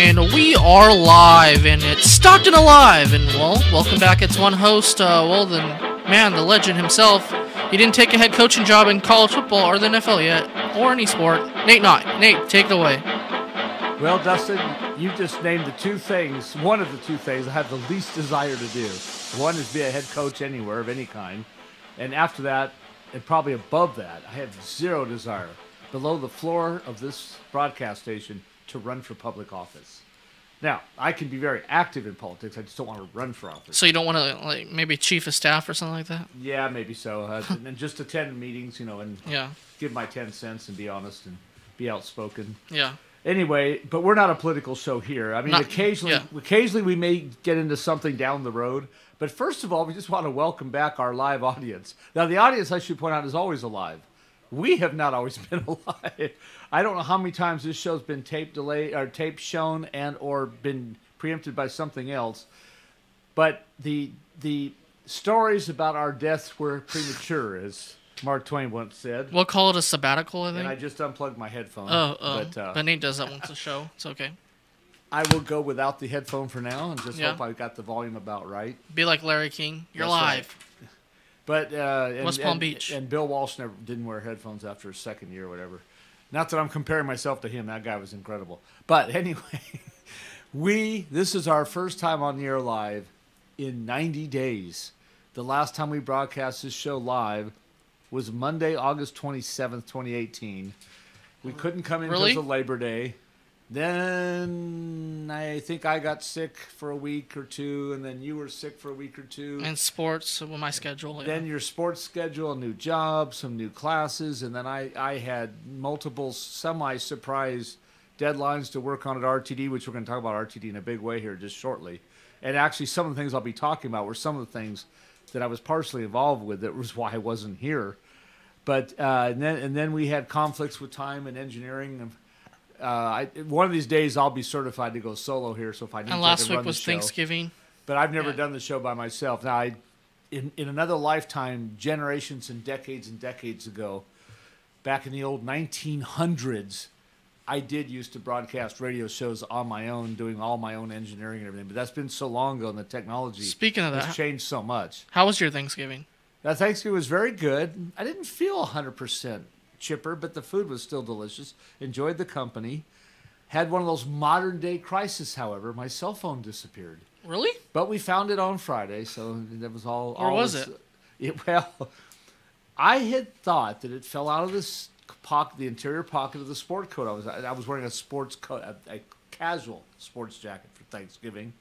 And we are live, and it's Stockton Alive, and well, welcome back. It's one host, the legend himself. He didn't take a head coaching job in college football or the NFL yet, or any sport. Nate Knott. Nate, take it away. Well, Dustin, you just named the two things, one of the two things I have the least desire to do. One is be a head coach anywhere of any kind, and after that, and probably above that, I have zero desire below the floor of this broadcast station to run for public office. Now, I can be very active in politics. I just don't want to run for office. So you don't want to, like, maybe chief of staff or something like that? Yeah, maybe so. And just attend meetings, and give my 10 cents and be honest and be outspoken. Yeah. Anyway, but we're not a political show here. I mean, occasionally we may get into something down the road. But first of all, we just want to welcome back our live audience. Now, the audience, I should point out, is always alive. We have not always been alive. I don't know how many times this show's been tape shown and or been preempted by something else. But the stories about our deaths were premature, as Mark Twain once said. We'll call it a sabbatical, I think. And I just unplugged my headphone. But Nate does that once a show. It's okay. I will go without the headphone for now and just hope I got the volume about right. Be like Larry King. You're live. Right. But West Palm Beach. And Bill Walsh didn't wear headphones after his second year or whatever. Not that I'm comparing myself to him. That guy was incredible. But anyway, this is our first time on the air live in 90 days. The last time we broadcast this show live was Monday, August 27th, 2018. We couldn't come in because of Labor Day. Then I think I got sick for a week or two, and then you were sick for a week or two. And sports, with my schedule. Yeah. Then your sports schedule, a new job, some new classes, and then I had multiple semi-surprise deadlines to work on at RTD, which we're going to talk about RTD in a big way here just shortly. And actually, some of the things I'll be talking about were some of the things that I was partially involved with. That was why I wasn't here. But and then we had conflicts with time and engineering. One of these days I'll be certified to go solo here. So if I need and to last run week was the show. Thanksgiving. But I've never done the show by myself. Now, in another lifetime, generations and decades ago, back in the old 1900s, I did used to broadcast radio shows on my own, doing all my own engineering and everything. But that's been so long ago, and the technology has changed so much. How was your Thanksgiving? Thanksgiving was very good. I didn't feel 100% chipper, but the food was still delicious. Enjoyed the company. Had one of those modern-day crises, however. My cell phone disappeared. Really? But we found it on Friday, so that was all. Or was it? Well, I had thought that it fell out of this pocket, the interior pocket of the sport coat. I was wearing a sports coat, a casual sports jacket for Thanksgiving.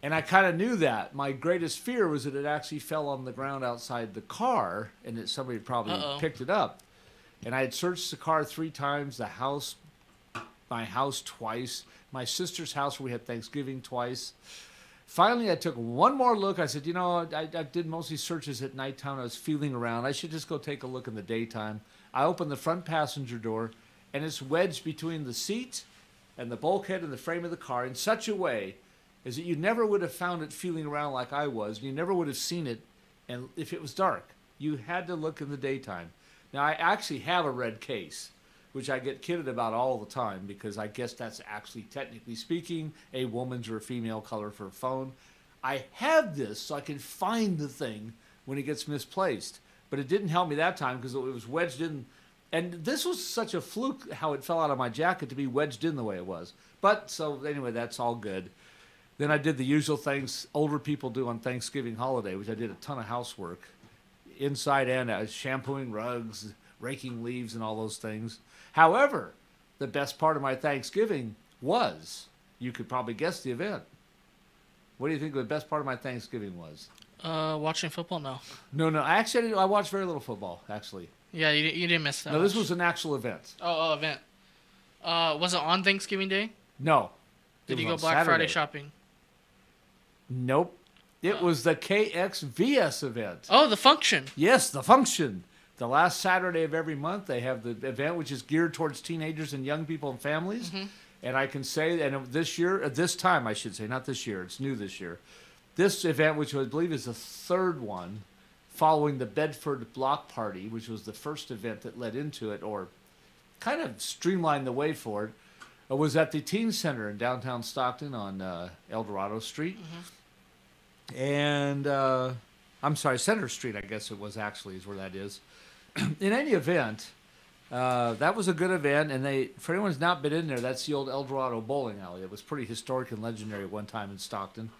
And I kind of knew that. My greatest fear was that it actually fell on the ground outside the car, and that somebody probably picked it up. And I had searched the car 3 times, my house twice, my sister's house where we had Thanksgiving twice. Finally, I took one more look. I said, I did mostly searches at nighttime. I was feeling around. I should just go take a look in the daytime. I opened the front passenger door, and it's wedged between the seat and the bulkhead and the frame of the car in such a way is that you never would have found it feeling around like I was. You never would have seen it and if it was dark. You had to look in the daytime. Now, I actually have a red case, which I get kidded about all the time because I guess that's actually, technically speaking, a woman's or a female color for a phone. I have this so I can find the thing when it gets misplaced. But it didn't help me that time because it was wedged in. And this was such a fluke how it fell out of my jacket to be wedged in the way it was. But, so anyway, that's all good. Then I did the usual things older people do on Thanksgiving holiday, which I did a ton of housework, inside and out, shampooing rugs, raking leaves, and all those things. However, the best part of my Thanksgiving was, you could probably guess the event. What do you think the best part of my Thanksgiving was? Watching football? No. No. Actually, I watched very little football, actually. Yeah, you didn't miss that. No, this was an actual event. Oh, event. Was it on Thanksgiving Day? No. Did you go Black Friday shopping? Nope. It was the KXVS event. Oh, the function. Yes, the function. The last Saturday of every month, they have the event, which is geared towards teenagers and young people and families. Mm-hmm. And I can say, and this time I should say, not this year, it's new this year. This event, which I believe is the third one, following the Bedford Block Party, which was the first event that led into it, or kind of streamlined the way for it, was at the Teen Center in downtown Stockton on El Dorado Street. And, I'm sorry, Center Street, I guess it was actually, is where that is. In any event, that was a good event. And for anyone who's not been in there, that's the old El Dorado bowling alley. It was pretty historic and legendary at one time in Stockton.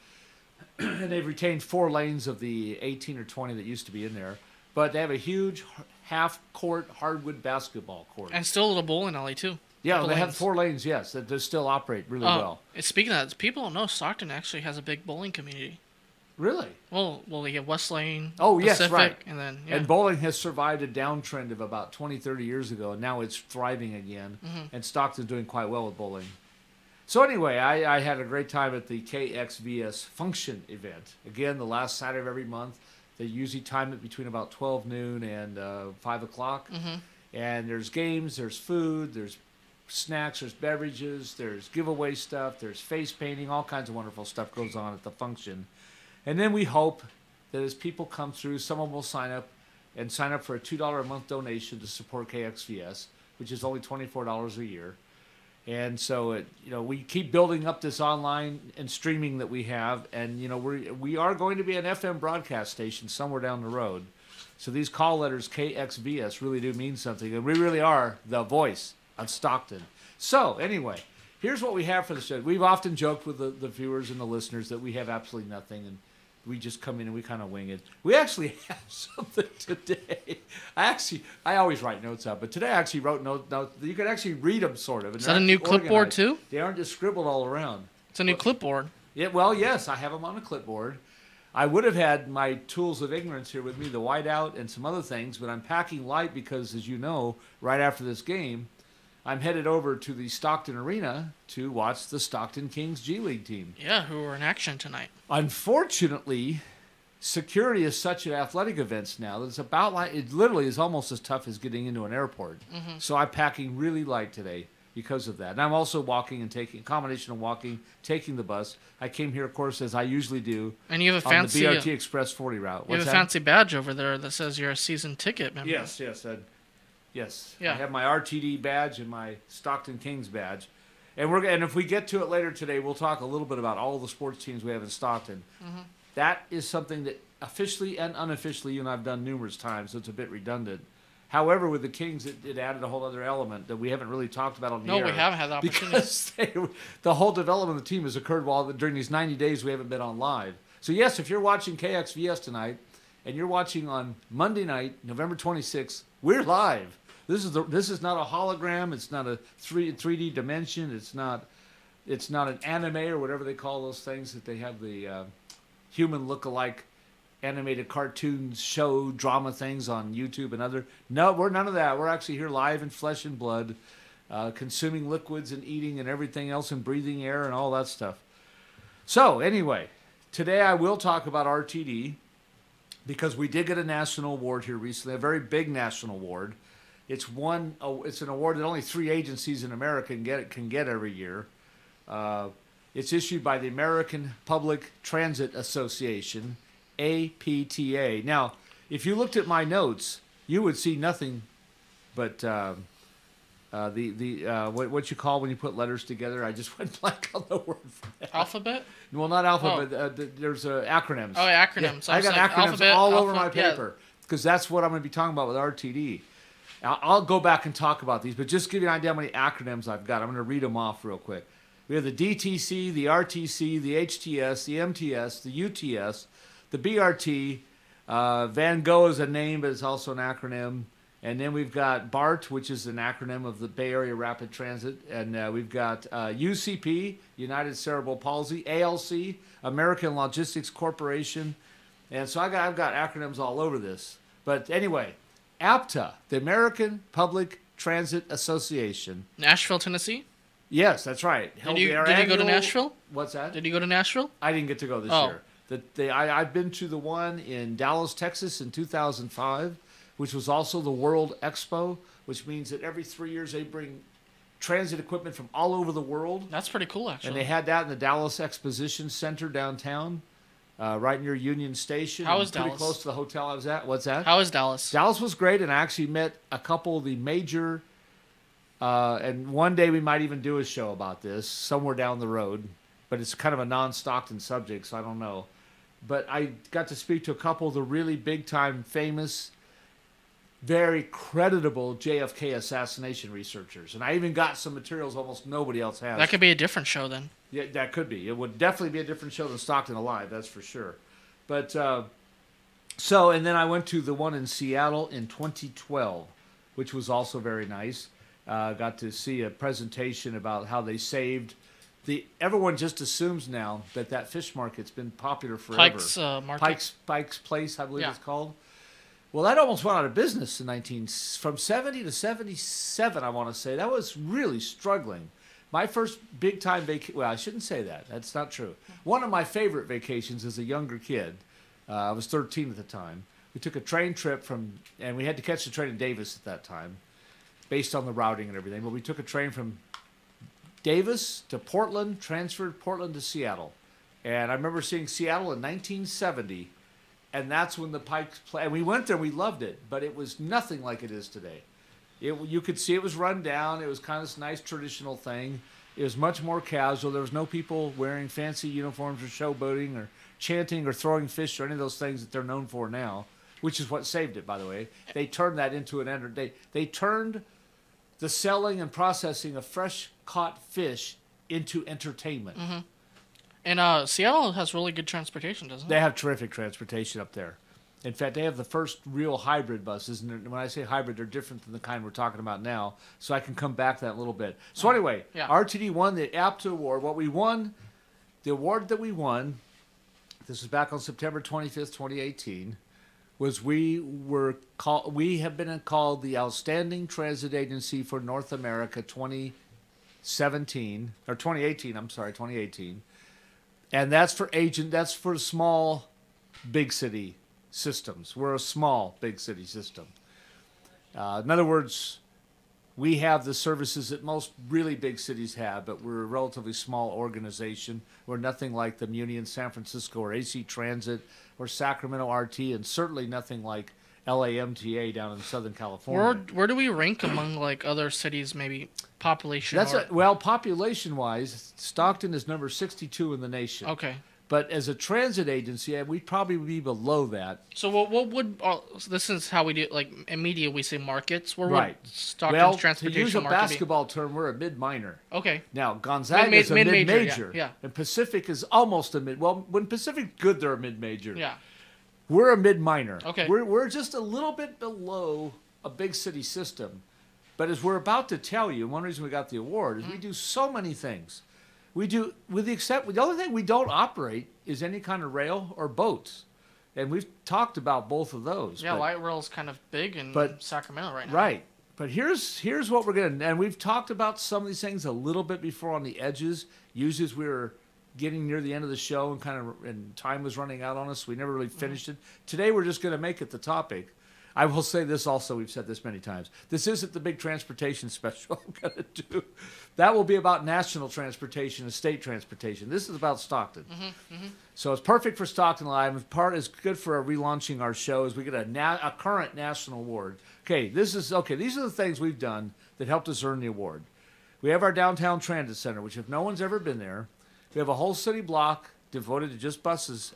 And they've retained 4 lanes of the 18 or 20 that used to be in there. But they have a huge half-court hardwood basketball court. And still a little bowling alley, too. Yeah, they have 4 lanes, yes, that they still operate really well. Speaking of that, people don't know Stockton actually has a big bowling community. Really? Well, you have West Lane, Pacific, yes, right. And then, And bowling has survived a downtrend of about 20, 30 years ago, and now it's thriving again, and Stockton's doing quite well with bowling. So anyway, I had a great time at the KXVS function event. Again, the last Saturday of every month. They usually time it between about 12 noon and 5 o'clock. And there's games, there's food, there's snacks, there's beverages, there's giveaway stuff, there's face painting, all kinds of wonderful stuff goes on at the function. And then we hope that as people come through, someone will sign up for a $2 a month donation to support KXVS, which is only $24 a year. And so, we keep building up this online and streaming that we have. And, we are going to be an FM broadcast station somewhere down the road. So these call letters KXVS really do mean something. And we really are the voice of Stockton. So, anyway, here's what we have for the show. We've often joked with the viewers and the listeners that we have absolutely nothing. And we just come in and we kind of wing it. We actually have something today. I always write notes up, but today I actually wrote notes. You can actually read them, sort of. Is that a new clipboard, too? They aren't just scribbled all around. It's a new clipboard. Yeah, well, yes, I have them on a clipboard. I would have had my tools of ignorance here with me, the whiteout and some other things, but I'm packing light because, as you know, right after this game, I'm headed over to the Stockton Arena to watch the Stockton Kings G League team. Yeah, who are in action tonight. Unfortunately, security is such at athletic events now that it literally is almost as tough as getting into an airport. So I'm packing really light today because of that. And I'm also walking and taking a combination of walking, taking the bus. I came here, of course, as I usually do. And you have a fancy on the BRT Express 40 route. You have a fancy badge over there that says you're a season ticket member. Yes. Yes. Yeah. I have my RTD badge and my Stockton Kings badge. And if we get to it later today, we'll talk a little bit about all the sports teams we have in Stockton. That is something that officially and unofficially you and I have done numerous times, so it's a bit redundant. However, with the Kings, it added a whole other element that we haven't really talked about on the air. No, we haven't had the opportunity. Because the whole development of the team has occurred during these 90 days we haven't been on live. So yes, if you're watching KXVS tonight and you're watching on Monday night, November 26th, we're live. This is not a hologram. It's not a 3D dimension. It's not an anime or whatever they call those things that they have the human look-alike animated cartoons, show, drama things on YouTube and other. No, we're none of that. We're actually here live in flesh and blood, consuming liquids and eating and everything else and breathing air and all that stuff. So anyway, today I will talk about RTD because we did get a national award here recently, a very big national award. It's an award that only 3 agencies in America can get every year. It's issued by the American Public Transit Association, APTA. Now, if you looked at my notes, you would see nothing but what you call when you put letters together. I just went blank on the word for that. Alphabet? Well, not alphabet. There's acronyms. Oh, acronyms. Yeah, I got acronyms all over my paper because that's what I'm going to be talking about with RTD. I'll go back and talk about these, but just to give you an idea how many acronyms I've got, I'm going to read them off real quick. We have the DTC, the RTC, the HTS, the MTS, the UTS, the BRT. Van Gogh is a name, but it's also an acronym. And then we've got BART, which is an acronym of the Bay Area Rapid Transit. And we've got UCP, United Cerebral Palsy, ALC, American Logistics Corporation. And so I've got acronyms all over this. But anyway, APTA, the American Public Transit Association. Nashville, Tennessee? Yes, that's right. Did you go to Nashville? What's that? Did you go to Nashville? I didn't get to go this year. I've been to the one in Dallas, Texas in 2005, which was also the World Expo, which means that every 3 years they bring transit equipment from all over the world. That's pretty cool, actually. And they had that in the Dallas Exposition Center downtown, right near Union Station. How was Dallas? Pretty close to the hotel I was at. What's that? How was Dallas? Dallas was great, and I actually met a couple of the major And one day we might even do a show about this somewhere down the road. But it's kind of a non-Stockton subject, so I don't know. But I got to speak to a couple of the really big-time, famous, very creditable JFK assassination researchers. And I even got some materials almost nobody else has. That could be a different show then. Yeah, that could be. It would definitely be a different show than Stockton Alive, that's for sure. But, and then I went to the one in Seattle in 2012, which was also very nice. Got to see a presentation about how they saved... Everyone just assumes now that fish market's been popular forever. Pike's Market. Pike's Place, I believe it's called. Well, that almost went out of business from 70 to 77, I want to say. That was really struggling. My first big-time vacation, well, I shouldn't say that. That's not true. One of my favorite vacations as a younger kid, I was 13 at the time. We took a train trip and we had to catch the train in Davis at that time, based on the routing and everything. But we took a train from Davis to Portland, transferred Portland to Seattle. And I remember seeing Seattle in 1970, and that's when the Pikes play. And we went there, we loved it, but it was nothing like it is today. You could see it was run down. It was kind of this nice traditional thing. It was much more casual. There was no people wearing fancy uniforms or showboating or chanting or throwing fish or any of those things that they're known for now, which is what saved it, by the way. They turned that into an entertainment. They turned the selling and processing of fresh caught fish into entertainment. Mm-hmm. And Seattle has really good transportation, doesn't it? They have terrific transportation up there. In fact, they have the first real hybrid buses. And when I say hybrid, they're different than the kind we're talking about now. So I can come back to that a little bit. So anyway, RTD won the APTA award. What we won, the award that we won, this was back on September 25th, 2018, was we have been called the Outstanding Transit Agency for North America 2018. And that's for small, big city systems. We're a small, big city system. In other words, we have the services that most really big cities have, but we're a relatively small organization. We're nothing like the Muni in San Francisco or AC Transit or Sacramento RT, and certainly nothing like LAMTA down in Southern California. Where do we rank among like other cities, maybe population? Population-wise, Stockton is number 62 in the nation. Okay. But as a transit agency, we'd probably be below that. So what would this is how we do, like in media we say markets. Where would Stockton's transportation to use a market basketball term, we're a mid-minor. Okay. Now Gonzaga is a mid-major. Yeah. And Pacific is almost a mid. Well, when Pacific's good, they're a mid-major. Yeah. We're a mid-minor. Okay. We're just a little bit below a big city system. But as we're about to tell you, one reason we got the award is we do so many things. We do, the only thing we don't operate is any kind of rail or boats. And we've talked about both of those. Yeah, light rail's kind of big in Sacramento right now. Right. But here's what we're going to, and we've talked about some of these things a little bit before on the edges. Usually as we were getting near the end of the show and time was running out on us, we never really finished it. Today we're just going to make it the topic. I will say this also, we've said this many times. This isn't the big transportation special I'm going to do. That will be about national transportation and state transportation. This is about Stockton. So it's perfect for Stockton Live. It's good for relaunching our shows. We get a current national award. These are the things we've done that helped us earn the award. We have our downtown transit center, which if no one's ever been there, we have a whole city block devoted to just buses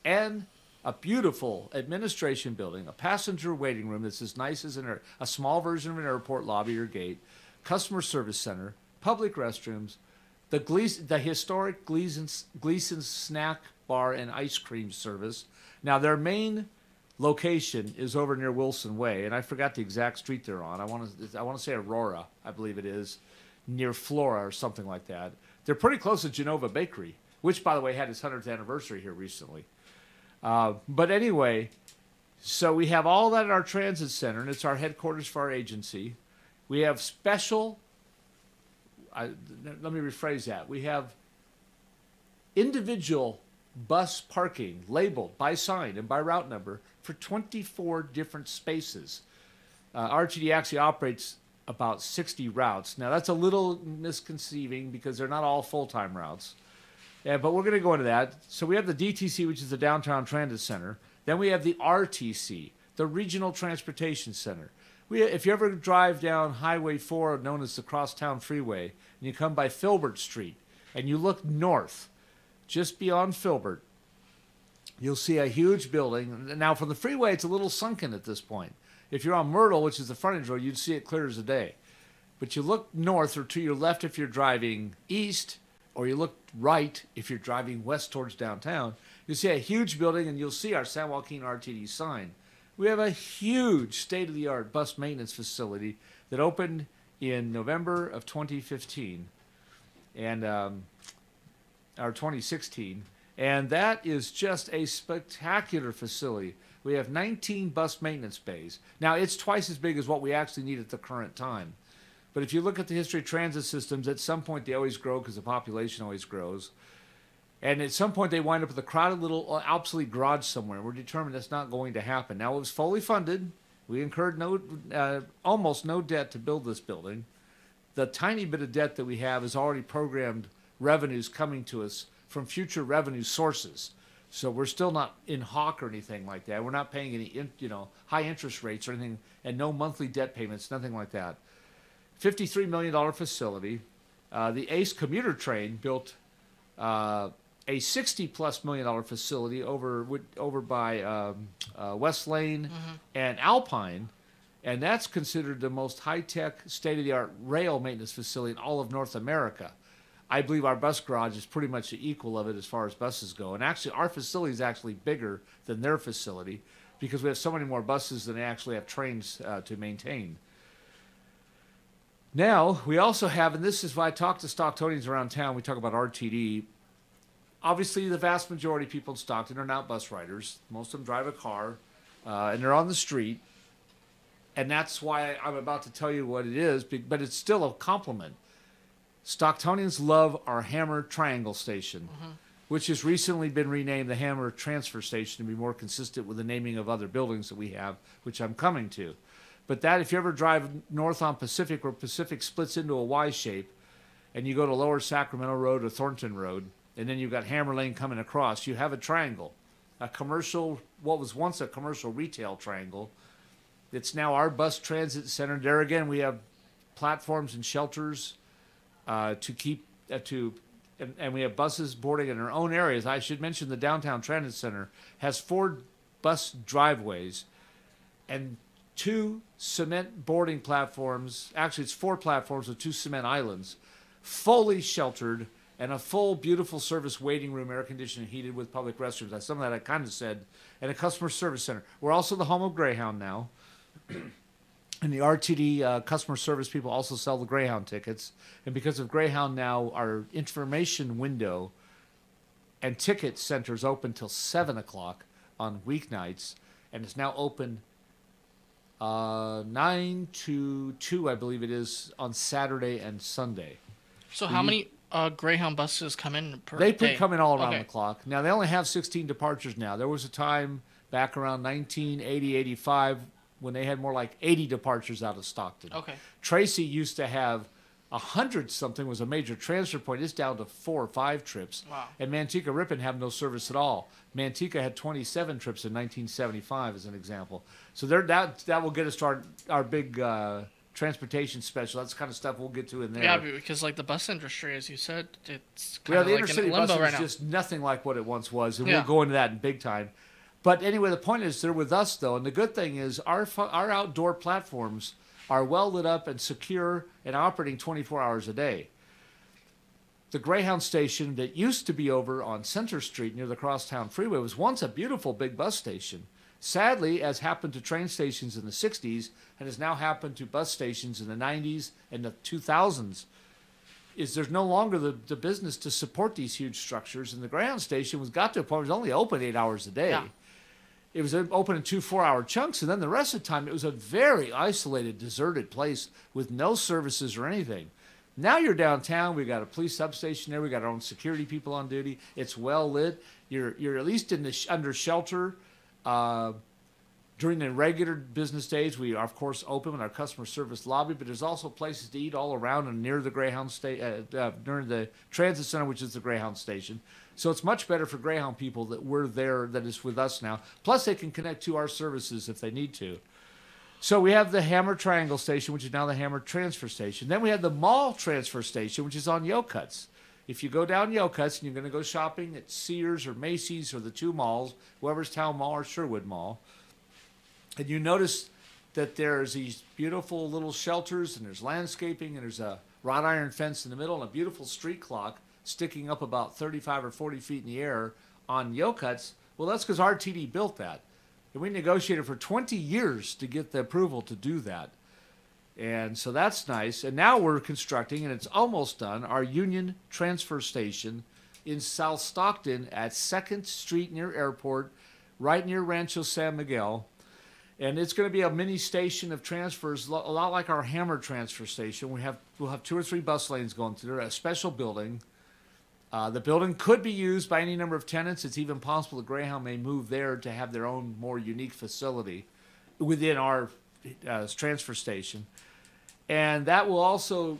and a beautiful administration building, a passenger waiting room that's as nice as a small version of an airport lobby or gate, customer service center, public restrooms, the historic Gleason's snack bar and ice cream service. Now, their main location is over near Wilson Way, and I forgot the exact street they're on. I want to say Aurora, I believe it is, near Flora or something like that. They're pretty close to Genova Bakery, which, by the way, had its 100th anniversary here recently. But anyway, so we have all that at our transit center, and it's our headquarters for our agency. We have special, let me rephrase that. We have individual bus parking labeled by sign and by route number for 24 different spaces. RTD actually operates about 60 routes. Now, that's a little misconceiving because they're not all full-time routes. Yeah, but we're going to go into that. So we have the DTC, which is the Downtown Transit Center. Then we have the RTC, the Regional Transportation Center. If you ever drive down Highway 4, known as the Crosstown Freeway, and you come by Filbert Street, and you look north, just beyond Filbert, you'll see a huge building. Now, from the freeway, it's a little sunken at this point. If you're on Myrtle, which is the frontage road, you'd see it clear as a day. But you look north or to your left if you're driving east, or you look right if you're driving west towards downtown, you'll see a huge building, and you'll see our San Joaquin RTD sign. We have a huge state-of-the-art bus maintenance facility that opened in November of 2015, and or 2016, and that is just a spectacular facility. We have 19 bus maintenance bays. Now, it's twice as big as what we actually need at the current time. But if you look at the history of transit systems, at some point they always grow because the population always grows. And at some point they wind up with a crowded little obsolete garage somewhere. We're determined that's not going to happen. Now, it was fully funded. We incurred almost no debt to build this building. The tiny bit of debt that we have is already programmed revenues coming to us from future revenue sources. So we're still not in hawk or anything like that. We're not paying any high interest rates or anything, and no monthly debt payments, nothing like that. $53 million facility. The ACE commuter train built a $60+ million facility over by West Lane and Alpine, and that's considered the most high-tech, state-of-the-art rail maintenance facility in all of North America. I believe our bus garage is pretty much the equal of it as far as buses go, and actually our facility is actually bigger than their facility because we have so many more buses than they actually have trains to maintain. Now, we also have, and this is why I talk to Stocktonians around town, we talk about RTD. Obviously, the vast majority of people in Stockton are not bus riders. Most of them drive a car, and they're on the street. And that's why I'm about to tell you what it is, but it's still a compliment. Stocktonians love our Hammer Triangle Station, which has recently been renamed the Hammer Transfer Station to be more consistent with the naming of other buildings that we have, which I'm coming to. But that, if you ever drive north on Pacific, where Pacific splits into a Y shape, and you go to Lower Sacramento Road or Thornton Road, and then you've got Hammer Lane coming across, you have a triangle, a commercial, what was once a commercial retail triangle. It's now our bus transit center. There again, we have platforms and shelters to keep, and we have buses boarding in our own areas. I should mention the downtown transit center has 4 bus driveways and 2 cement boarding platforms. Actually, it's 4 platforms with 2 cement islands, fully sheltered, and a full, beautiful service waiting room, air conditioned and heated with public restrooms. Some of that I kind of said, and a customer service center. We're also the home of Greyhound now. And the RTD customer service people also sell the Greyhound tickets. And because of Greyhound now, our information window and ticket center is open till 7 o'clock on weeknights. And it's now open 9 to 2, I believe it is, on Saturday and Sunday. So how many Greyhound buses come in per day? They come in all around the clock. Now, they only have 16 departures now. There was a time back around 1980, 85 when they had more like 80 departures out of Stockton. Okay. Tracy used to have 100-something, was a major transfer point. It's down to 4 or 5 trips. Wow. And Manteca Ripon have no service at all. Manteca had 27 trips in 1975, as an example. So that will get us to our big transportation special. That's the kind of stuff we'll get to in there. Yeah, because like the bus industry, as you said, it's kind the of like inner-city in limbo bus right is now. just nothing like what it once was, and we'll go into that in big time. But anyway, the point is they're with us, though, and the good thing is our outdoor platforms are well lit up and secure and operating 24 hours a day. The Greyhound station that used to be over on Center Street near the Crosstown Freeway was once a beautiful big bus station. Sadly, as happened to train stations in the 60s and has now happened to bus stations in the 90s and the 2000s, is there's no longer the business to support these huge structures, and the Greyhound station got to a point where it was only open 8 hours a day. Yeah. It was open in 2 4-hour chunks, and then the rest of the time it was a very isolated, deserted place with no services or anything. Now you're downtown. We've got a police substation there. We've got our own security people on duty. It's well lit. You're at least under shelter. During the regular business days, we are, of course, open with our customer service lobby, but there's also places to eat all around and near the Greyhound near the transit center, which is the Greyhound station. So it's much better for Greyhound people that we're there, that is with us now. Plus, they can connect to our services if they need to. So we have the Hammer Triangle Station, which is now the Hammer Transfer Station. Then we have the Mall Transfer Station, which is on Yokuts. If you go down Yokuts and you're going to go shopping at Sears or Macy's or the two malls, Weberstown Mall or Sherwood Mall, and you notice that there's these beautiful little shelters and there's landscaping and there's a wrought iron fence in the middle and a beautiful street clock sticking up about 35 or 40 feet in the air on Yokuts, well, that's because RTD built that. And we negotiated for 20 years to get the approval to do that. And so that's nice. And now we're constructing, and it's almost done, our Union Transfer Station in South Stockton at 2nd Street near Airport, right near Rancho San Miguel. And it's going to be a mini station of transfers, a lot like our Hammer Transfer Station. We'll have 2 or 3 bus lanes going through there, a special building. The building could be used by any number of tenants. It's even possible that Greyhound may move there to have their own more unique facility within our transfer station. And that will also,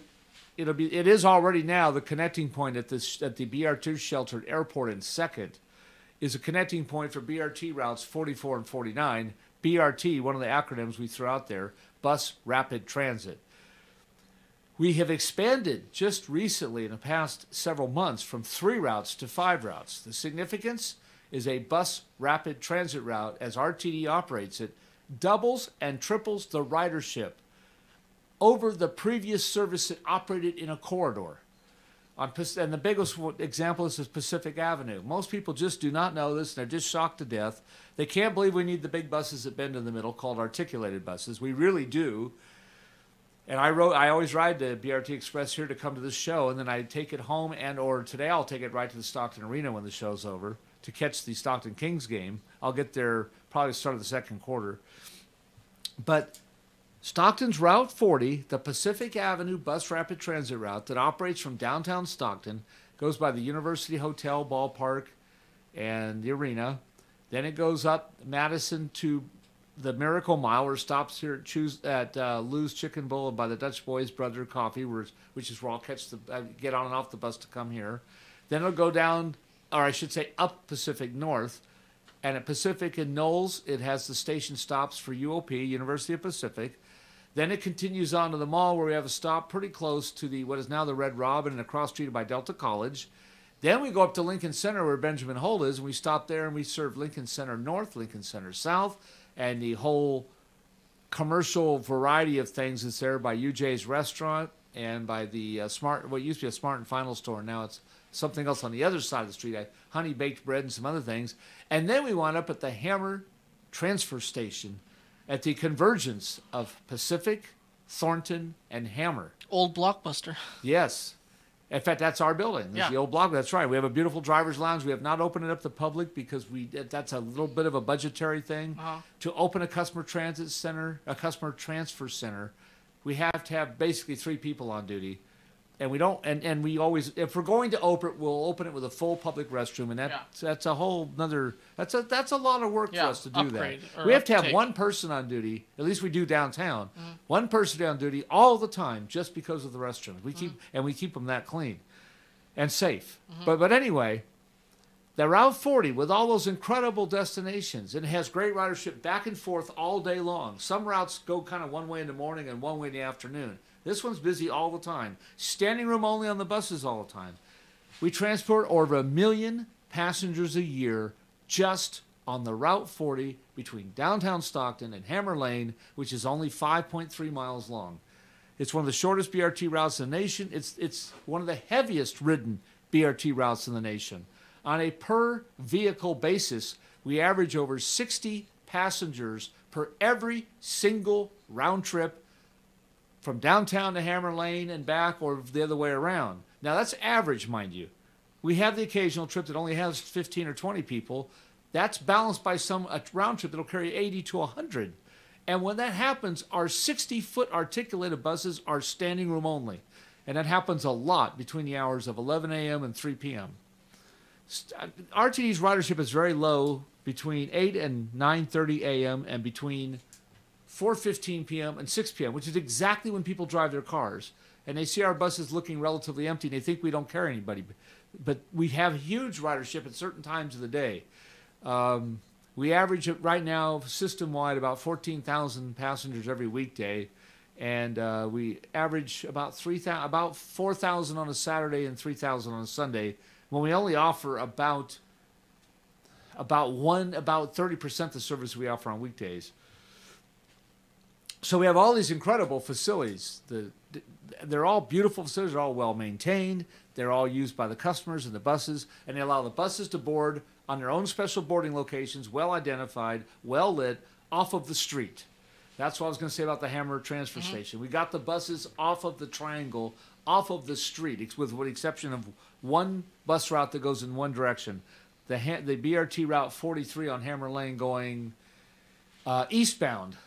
it is already now the connecting point at the BR2 sheltered airport in 2nd is a connecting point for BRT routes 44 and 49. BRT, one of the acronyms we threw out there, Bus Rapid Transit. We have expanded just recently in the past several months from 3 routes to 5 routes. The significance is a bus rapid transit route, as RTD operates it, doubles and triples the ridership over the previous service that operated in a corridor. And the biggest example is Pacific Avenue. Most people just do not know this, and they're just shocked to death. They can't believe we need the big buses that bend in the middle called articulated buses. We really do. And I always ride the BRT Express here to come to this show, and then I take it home, or today I'll take it right to the Stockton Arena when the show's over to catch the Stockton Kings game. I'll get there probably start of the second quarter. But Stockton's Route 40, the Pacific Avenue Bus Rapid Transit route that operates from downtown Stockton, goes by the University Hotel, Ballpark, and the arena. Then it goes up Madison to the Miracle Mile, where it stops here at Lou's Chicken Bowl and by the Dutch Boys Brother Coffee, which is where I'll get on and off the bus to come here. Then it'll go down, or I should say up Pacific North. And at Pacific and Knowles, it has the station stops for UOP, University of Pacific. Then it continues on to the mall, where we have a stop pretty close to what is now the Red Robin and across street by Delta College. Then we go up to Lincoln Center, where Benjamin Holt is, and we stop there and we serve Lincoln Center North, Lincoln Center South, and the whole commercial variety of things that's there by UJ's Restaurant and by the what used to be a Smart and Final store. Now it's something else on the other side of the street, honey baked bread and some other things. And then we wound up at the Hammer Transfer Station at the convergence of Pacific, Thornton, and Hammer. Old Blockbuster. Yes. In fact, that's our building. It's the old block. That's right. We have a beautiful driver's lounge. We have not opened it up to the public because that's a little bit of a budgetary thing. To open a customer transit center, a customer transfer center, we have to have basically 3 people on duty. And we don't, and we always, if we're going to open it, we'll open it with a full public restroom, and that's a whole nother, that's a lot of work for us to do that. We have to have one person on duty, at least we do downtown, one person on duty all the time, just because of the restrooms. We keep them that clean and safe. But anyway, the Route 40 with all those incredible destinations, and it has great ridership back and forth all day long. Some routes go kind of one way in the morning and one way in the afternoon. This one's busy all the time. Standing room only on the buses all the time. We transport over 1 million passengers a year just on the Route 40 between downtown Stockton and Hammer Lane, which is only 5.3 miles long. It's one of the shortest BRT routes in the nation. It's one of the heaviest ridden BRT routes in the nation. On a per vehicle basis, we average over 60 passengers per every single round trip from downtown to Hammer Lane and back, or the other way around. Now, that's average, mind you. We have the occasional trip that only has 15 or 20 people. That's balanced by a round trip that will carry 80 to 100. And when that happens, our 60-foot articulated buses are standing room only. And that happens a lot between the hours of 11 a.m. and 3 p.m. RTD's ridership is very low between 8 and 9:30 a.m. and between 4:15 p.m. and 6 p.m., which is exactly when people drive their cars. And they see our buses looking relatively empty, and they think we don't carry anybody. But we have huge ridership at certain times of the day. We average right now system-wide about 14,000 passengers every weekday, and we average about 4,000 on a Saturday and 3,000 on a Sunday. When we only offer about 30% the service we offer on weekdays. So we have all these incredible facilities. They're all beautiful facilities. They're all well maintained. They're all used by the customers and the buses, and they allow the buses to board on their own special boarding locations, well identified, well lit, off of the street. That's what I was going to say about the Hammer transfer station. We got the buses off of the triangle, off of the street, with the exception of one bus route that goes in one direction. The BRT Route 43 on Hammer Lane going eastbound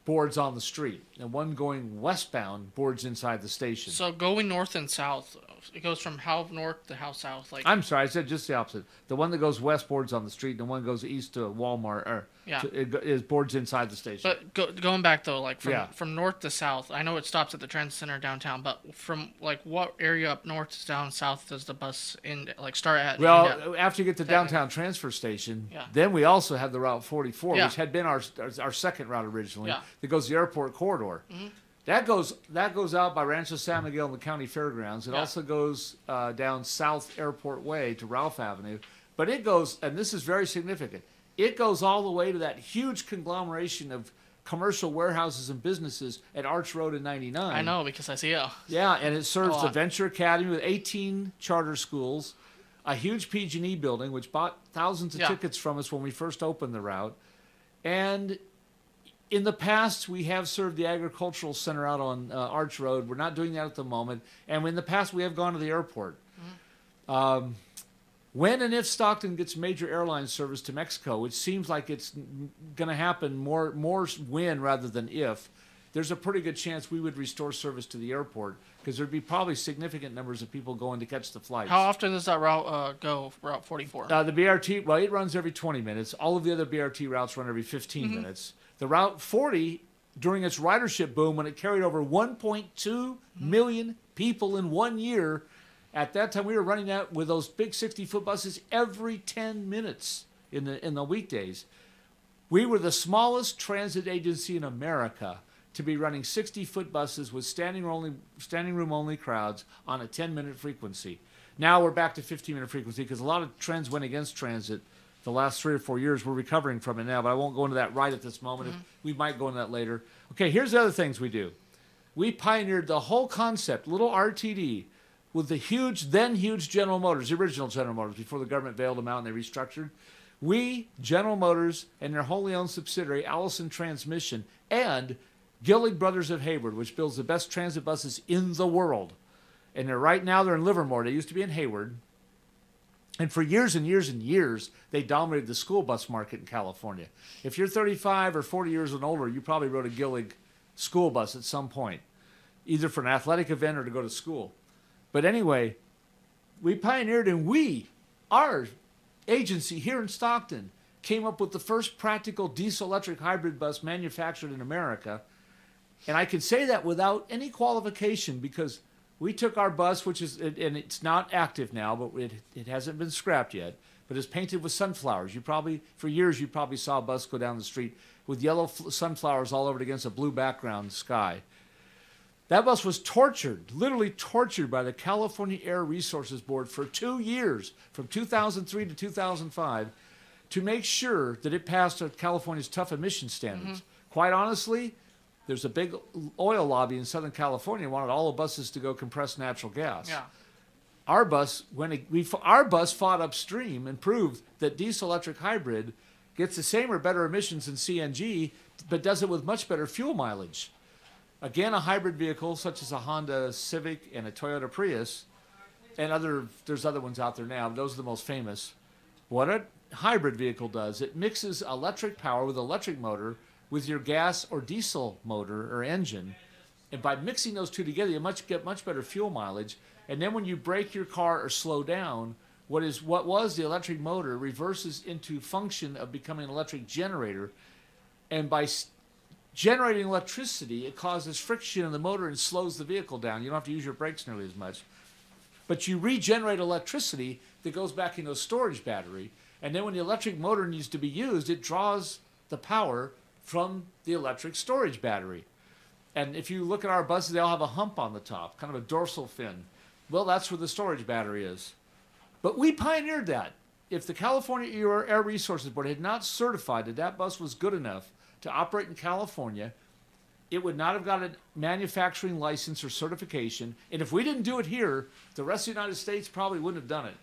boards on the street, and one going westbound boards inside the station. So going north and south, it goes from how north to how south. Like I'm sorry, I said just the opposite. The one that goes west boards on the street, and the one that goes east to Walmart, is boards inside the station. But going back though, like from north to south, I know it stops at the Transit Center downtown, but from like what area up north to down south does the bus start at? Well, after you get to downtown transfer station, then we also have the Route 44, which had been our second route originally. That goes the airport corridor. That goes out by Rancho San Miguel and the county fairgrounds. It also goes down South Airport Way to Ralph Avenue. But it goes, and this is very significant, it goes all the way to that huge conglomeration of commercial warehouses and businesses at Arch Road in 99. I know, because I see it. Yeah, and it serves the Venture Academy with 18 charter schools, a huge PG&E building, which bought thousands of tickets from us when we first opened the route. And in the past, we have served the agricultural center out on Arch Road. We're not doing that at the moment. And in the past, we have gone to the airport. When and if Stockton gets major airline service to Mexico, which seems like it's going to happen more when rather than if, there's a pretty good chance we would restore service to the airport, because there'd be probably significant numbers of people going to catch the flights. How often does that route go, Route 44? The BRT, well, it runs every 20 minutes. All of the other BRT routes run every 15 minutes. The Route 40, during its ridership boom, when it carried over 1.2 million people in 1 year, at that time we were running that with those big 60-foot buses every 10 minutes in the weekdays. We were the smallest transit agency in America to be running 60-foot buses with standing room only crowds on a 10-minute frequency. Now we're back to 15-minute frequency because a lot of trends went against transit the last 3 or 4 years. We're recovering from it now, but I won't go into that right at this moment. We might go into that later. Okay, here's the other things we do. We pioneered the whole concept, little RTD, with the then huge General Motors, the original General Motors, before the government bailed them out and they restructured. We, General Motors, and their wholly owned subsidiary, Allison Transmission, and Gillig Brothers of Hayward, which builds the best transit buses in the world. And right now they're in Livermore. They used to be in Hayward. And for years and years and years, they dominated the school bus market in California. If you're 35 or 40 years and older, you probably rode a Gillig school bus at some point, either for an athletic event or to go to school. But anyway, we pioneered, and our agency here in Stockton, came up with the first practical diesel-electric hybrid bus manufactured in America. And I can say that without any qualification, because we took our bus, which is, and it's not active now, but it hasn't been scrapped yet, but it's painted with sunflowers. For years, you probably saw a bus go down the street with yellow sunflowers all over it against a blue background sky. That bus was literally tortured by the California Air Resources Board for 2 years, from 2003 to 2005, to make sure that it passed California's tough emission standards. Quite honestly, there's a big oil lobby in Southern California who wanted all the buses to go compressed natural gas. Yeah. Our bus fought upstream and proved that diesel-electric hybrid gets the same or better emissions than CNG, but does it with much better fuel mileage. Again, a hybrid vehicle such as a Honda Civic and a Toyota Prius, and there's other ones out there now, but those are the most famous. What a hybrid vehicle does, it mixes electric power with electric motor with your gas or diesel motor or engine, and by mixing those two together, you get much better fuel mileage. And then when you brake your car or slow down, what was the electric motor reverses into function of becoming an electric generator, and by generating electricity, it causes friction in the motor and slows the vehicle down. You don't have to use your brakes nearly as much. But you regenerate electricity that goes back into a storage battery. And then when the electric motor needs to be used, it draws the power from the electric storage battery. And if you look at our buses, they all have a hump on the top, kind of a dorsal fin. Well, that's where the storage battery is. But we pioneered that. If the California Air Resources Board had not certified that that bus was good enough to operate in California, it would not have got a manufacturing license or certification. And if we didn't do it here, the rest of the United States probably wouldn't have done it.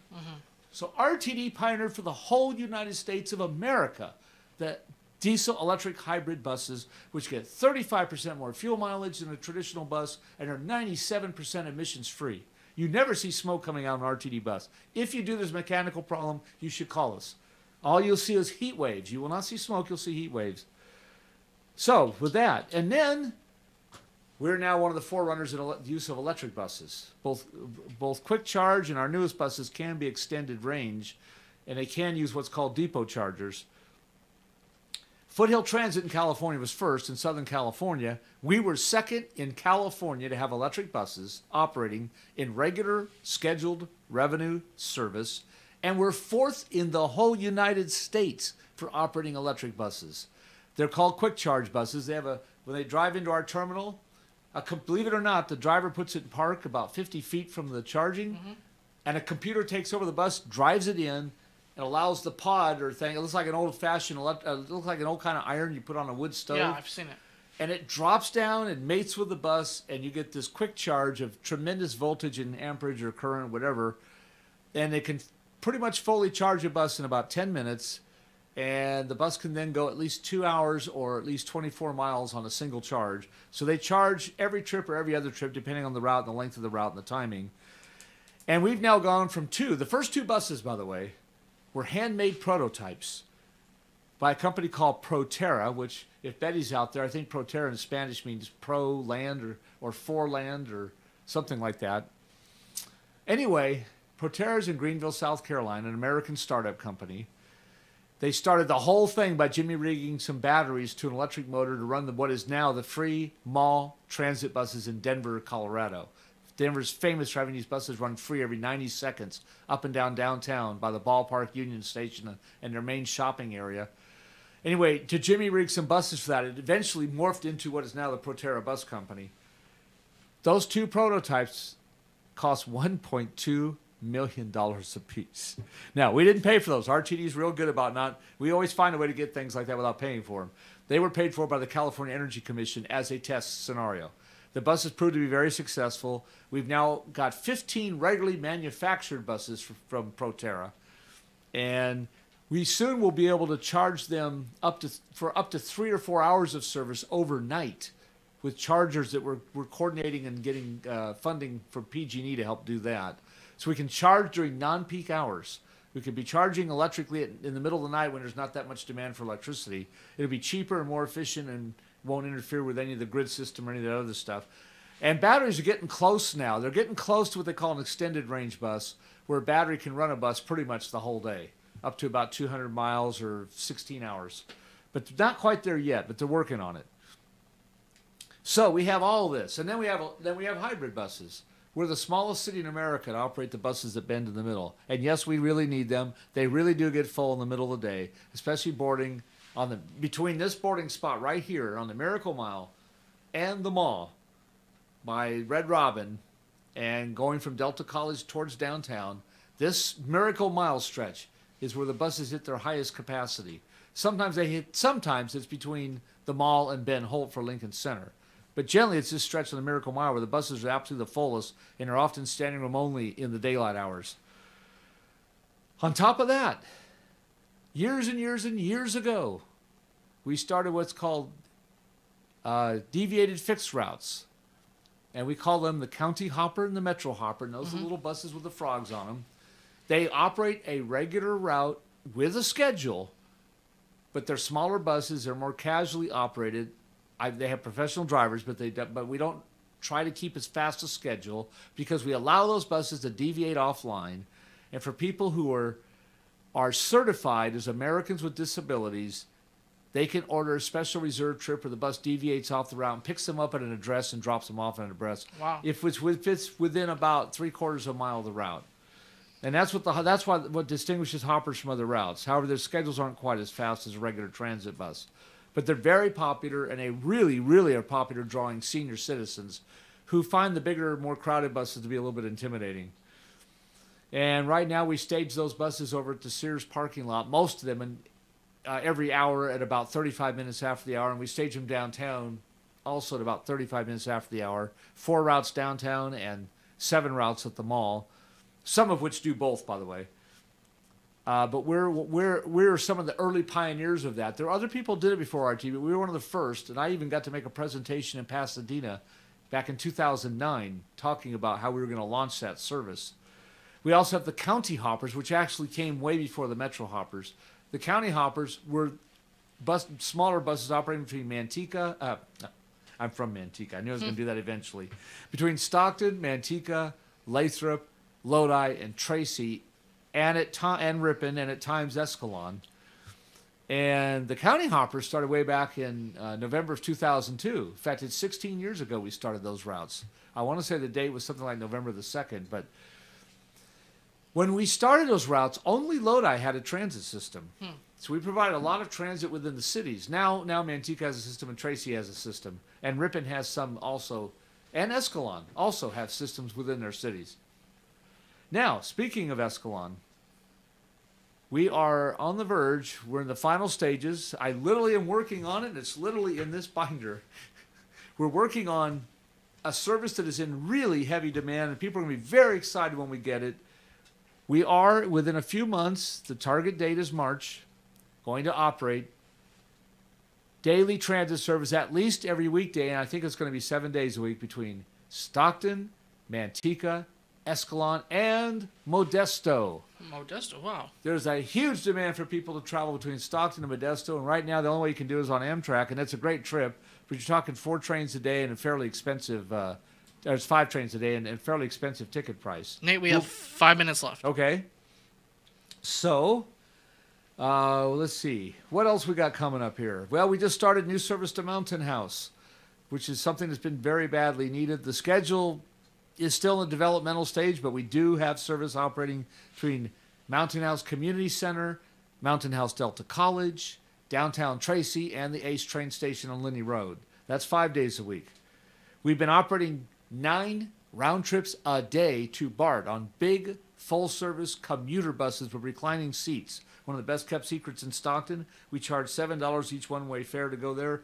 So RTD pioneered for the whole United States of America the diesel-electric hybrid buses, which get 35% more fuel mileage than a traditional bus and are 97% emissions-free. You never see smoke coming out of an RTD bus. If you do, there's a mechanical problem, you should call us. All you'll see is heat waves. You will not see smoke, you'll see heat waves. So, with that, and then we're now one of the forerunners in the use of electric buses. Both quick charge and our newest buses can be extended range, and they can use what's called depot chargers. Foothill Transit in California was first in Southern California. We were second in California to have electric buses operating in regular scheduled revenue service. And we're fourth in the whole United States for operating electric buses. They're called quick charge buses. They have when they drive into our terminal, believe it or not, the driver puts it in park about 50 feet from the charging, and a computer takes over the bus, drives it in, and allows the pod or thing. It looks like an old-fashioned, it looks like an old kind of iron you put on a wood stove. Yeah, I've seen it. And it drops down and mates with the bus, and you get this quick charge of tremendous voltage and amperage or current, whatever. And it can pretty much fully charge a bus in about 10 minutes. And the bus can then go at least 2 hours or at least 24 miles on a single charge. So they charge every trip or every other trip, depending on the route and the length of the route and the timing. And we've now gone from the first two buses, by the way, were handmade prototypes by a company called Proterra, which, if Betty's out there, I think Proterra in Spanish means pro land or for land or something like that. Anyway, Proterra's in Greenville, South Carolina, an American startup company. They started the whole thing by jimmy rigging some batteries to an electric motor to run what is now the free mall transit buses in Denver, Colorado. Denver's famous for having these buses run free every 90 seconds up and down downtown by the ballpark Union Station and their main shopping area. Anyway, to jimmy rig some buses for that, it eventually morphed into what is now the Proterra Bus Company. Those two prototypes cost $1.2 million a piece. Now, we didn't pay for those. RTD's real good about we always find a way to get things like that without paying for them. They were paid for by the California Energy Commission as a test scenario. The buses proved to be very successful. We've now got 15 regularly manufactured buses from Proterra, and we soon will be able to charge them for up to 3 or 4 hours of service overnight with chargers that we're coordinating and getting funding from PG&E to help do that. So we can charge during non-peak hours. We could be charging electrically in the middle of the night when there's not that much demand for electricity. It'll be cheaper and more efficient and won't interfere with any of the grid system or any of that other stuff. And batteries are getting close now. They're getting close to what they call an extended range bus, where a battery can run a bus pretty much the whole day, up to about 200 miles or 16 hours. But they're not quite there yet, but they're working on it. So we have all this. And then we have hybrid buses. We're the smallest city in America to operate the buses that bend in the middle. And yes, we really need them. They really do get full in the middle of the day, especially boarding between this boarding spot right here on the Miracle Mile and the mall by Red Robin and going from Delta College towards downtown. This Miracle Mile stretch is where the buses hit their highest capacity. Sometimes it's between the mall and Ben Holt for Lincoln Center. But generally, it's this stretch of the Miracle Mile where the buses are absolutely the fullest and are often standing room only in the daylight hours. On top of that, years and years and years ago, we started what's called deviated fixed routes. And we call them the County Hopper and the Metro Hopper. And those are little buses with the frogs on them. They operate a regular route with a schedule, but they're smaller buses. They're more casually operated. They have professional drivers, but we don't try to keep as fast a schedule because we allow those buses to deviate offline. And for people who are certified as Americans with disabilities, they can order a special reserve trip where the bus deviates off the route and picks them up at an address and drops them off at an address. Wow. If it's within about 3/4 of a mile of the route. And that's what distinguishes hoppers from other routes. However, their schedules aren't quite as fast as a regular transit bus. But they're very popular, and they really, really are popular drawing senior citizens who find the bigger, more crowded buses to be a little bit intimidating. And right now we stage those buses over at the Sears parking lot, most of them every hour at about 35 minutes after the hour, and we stage them downtown also at about 35 minutes after the hour. 4 routes downtown and 7 routes at the mall, some of which do both, by the way. But we're some of the early pioneers of that. There are other people who did it before RT, but we were one of the first, and I even got to make a presentation in Pasadena back in 2009 talking about how we were going to launch that service. We also have the county hoppers, which actually came way before the metro hoppers. The county hoppers were smaller buses operating between Manteca. I'm from Manteca. I knew I was going to do that eventually. Between Stockton, Manteca, Lathrop, Lodi, and Tracy, and Ripon, and at times Escalon. And the county hoppers started way back in November of 2002. In fact, it's 16 years ago we started those routes. I want to say the date was something like November the 2nd, but when we started those routes, only Lodi had a transit system. So we provided a lot of transit within the cities. Now Manteca has a system and Tracy has a system. And Ripon has some also. And Escalon also have systems within their cities. Now, speaking of Escalon, we are on the verge. We're in the final stages. I literally am working on it. It's literally in this binder. We're working on a service that is in really heavy demand, and people are going to be very excited when we get it. We are, within a few months, the target date is March, going to operate daily transit service at least every weekday, and I think it's going to be 7 days a week between Stockton, Manteca, Escalon, and Modesto. Modesto, wow. There's a huge demand for people to travel between Stockton and Modesto, and right now the only way you can do it is on Amtrak, and it's a great trip, but you're talking 4 trains a day and a fairly expensive there's 5 trains a day and a fairly expensive ticket price. Nate, we have 5 minutes left. Okay. So, let's see. What else we got coming up here? Well, we just started new service to Mountain House, which is something that's been very badly needed. The schedule is still in the developmental stage, but we do have service operating between Mountain House Community Center, Mountain House Delta College, downtown Tracy, and the Ace train station on Linney Road. That's 5 days a week. We've been operating 9 round trips a day to BART on big, full-service commuter buses with reclining seats. One of the best-kept secrets in Stockton. We charge $7 each one-way fare to go there.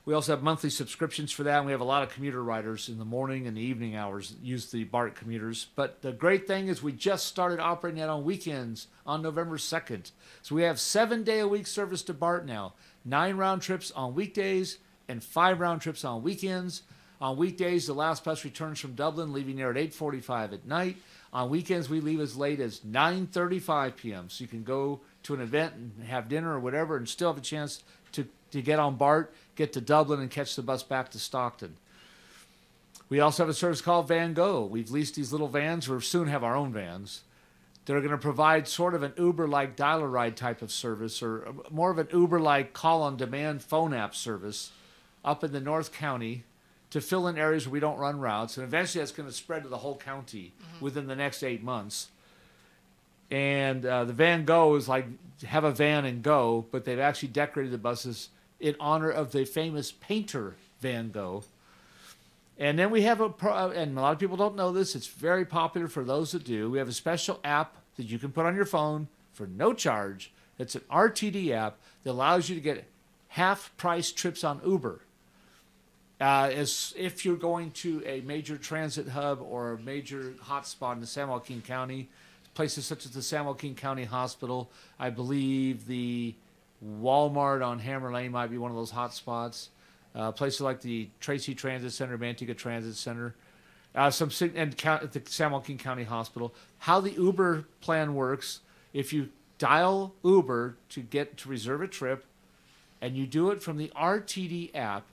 We also have monthly subscriptions for that, and we have a lot of commuter riders in the morning and the evening hours that use the BART commuters. But the great thing is we just started operating that on weekends on November 2nd. So we have 7-day-a-week service to BART now. 9 round trips on weekdays and 5 round trips on weekends. On weekdays, the last bus returns from Dublin, leaving there at 8:45 at night. On weekends, we leave as late as 9:35 p.m. So you can go to an event and have dinner or whatever and still have a chance to get on BART, get to Dublin, and catch the bus back to Stockton. We also have a service called Van Go. We've leased these little vans. We'll soon have our own vans. They're going to provide sort of an Uber-like dial-a-ride type of service, or more of an Uber-like call-on-demand phone app service up in the North County to fill in areas where we don't run routes. And eventually that's going to spread to the whole county within the next 8 months. And the Van Go is like have a van and go, but they've actually decorated the buses in honor of the famous painter Van Gogh. And then we have and a lot of people don't know this, it's very popular for those that do. We have a special app that you can put on your phone for no charge. It's an RTD app that allows you to get half-price trips on Uber. As if you're going to a major transit hub or a major hotspot in the San Joaquin County, places such as the San Joaquin County Hospital, I believe the Walmart on Hammer Lane might be one of those hotspots. Places like the Tracy Transit Center, Manteca Transit Center, and the San Joaquin County Hospital. How the Uber plan works: if you dial Uber to reserve a trip, and you do it from the RTD app,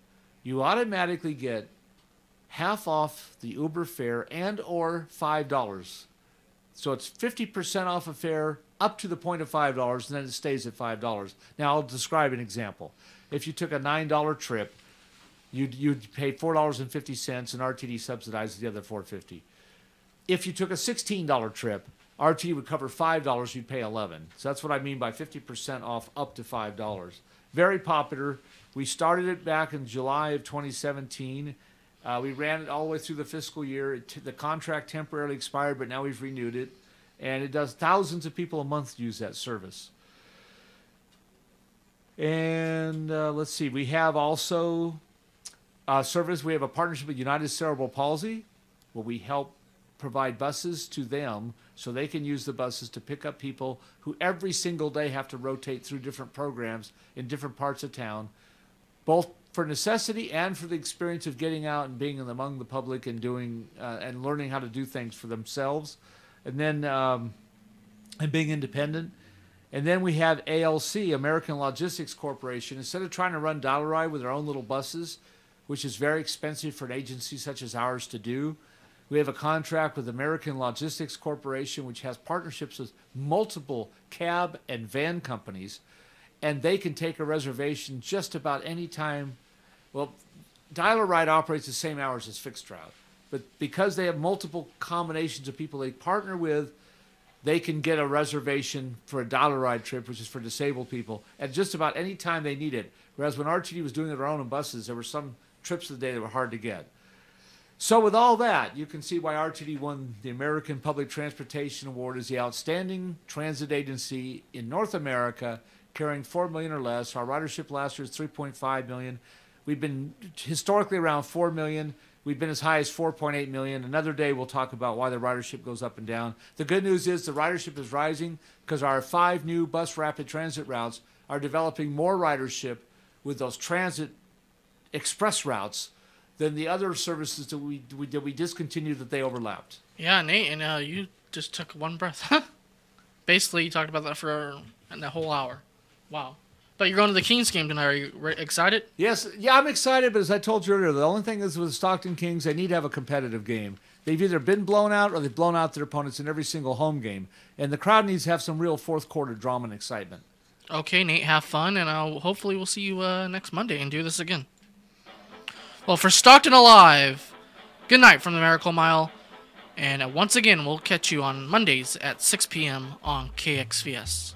you automatically get half off the Uber fare and or $5. So it's 50% off a fare up to the point of $5, and then it stays at $5. Now I'll describe an example. If you took a $9 trip, you'd pay $4.50, and RTD subsidizes the other $4.50. If you took a $16 trip, RTD would cover $5, you'd pay $11. So that's what I mean by 50% off up to $5. Very popular. We started it back in July of 2017. We ran it all the way through the fiscal year. The contract temporarily expired, but now we've renewed it. And it does thousands of people a month use that service. And let's see, we have also service. We have a partnership with United Cerebral Palsy, where we help provide buses to them so they can use the buses to pick up people who every single day have to rotate through different programs in different parts of town, both for necessity and for the experience of getting out and being among the public and doing and learning how to do things for themselves, and then and being independent. And then we have ALC, American Logistics Corporation. Instead of trying to run Dial-A-Ride with their own little buses, which is very expensive for an agency such as ours to do, we have a contract with American Logistics Corporation, which has partnerships with multiple cab and van companies, and they can take a reservation just about any time. Well, Dial-A-Ride operates the same hours as Fixed Route, but because they have multiple combinations of people they partner with, they can get a reservation for a Dial-A-Ride trip, which is for disabled people, at just about any time they need it. Whereas when RTD was doing their own buses, there were some trips of the day that were hard to get. So with all that, you can see why RTD won the American Public Transportation Award as the outstanding transit agency in North America, carrying 4 million or less. Our ridership last year is 3.5 million. We've been historically around 4 million. We've been as high as 4.8 million. Another day we'll talk about why the ridership goes up and down. The good news is the ridership is rising because our 5 new bus rapid transit routes are developing more ridership with those transit express routes than the other services that we discontinued that they overlapped. Yeah, Nate, and you just took one breath. Basically, you talked about that for a whole hour. Wow. But you're going to the Kings game tonight. Are you excited? Yes. Yeah, I'm excited, but as I told you earlier, the only thing is with the Stockton Kings, they need to have a competitive game. They've either been blown out or they've blown out their opponents in every single home game. And the crowd needs to have some real fourth quarter drama and excitement. Okay, Nate, have fun, and hopefully we'll see you next Monday and do this again. Well, for Stockton Alive, good night from the Miracle Mile. And once again, we'll catch you on Mondays at 6 p.m. on KXVS.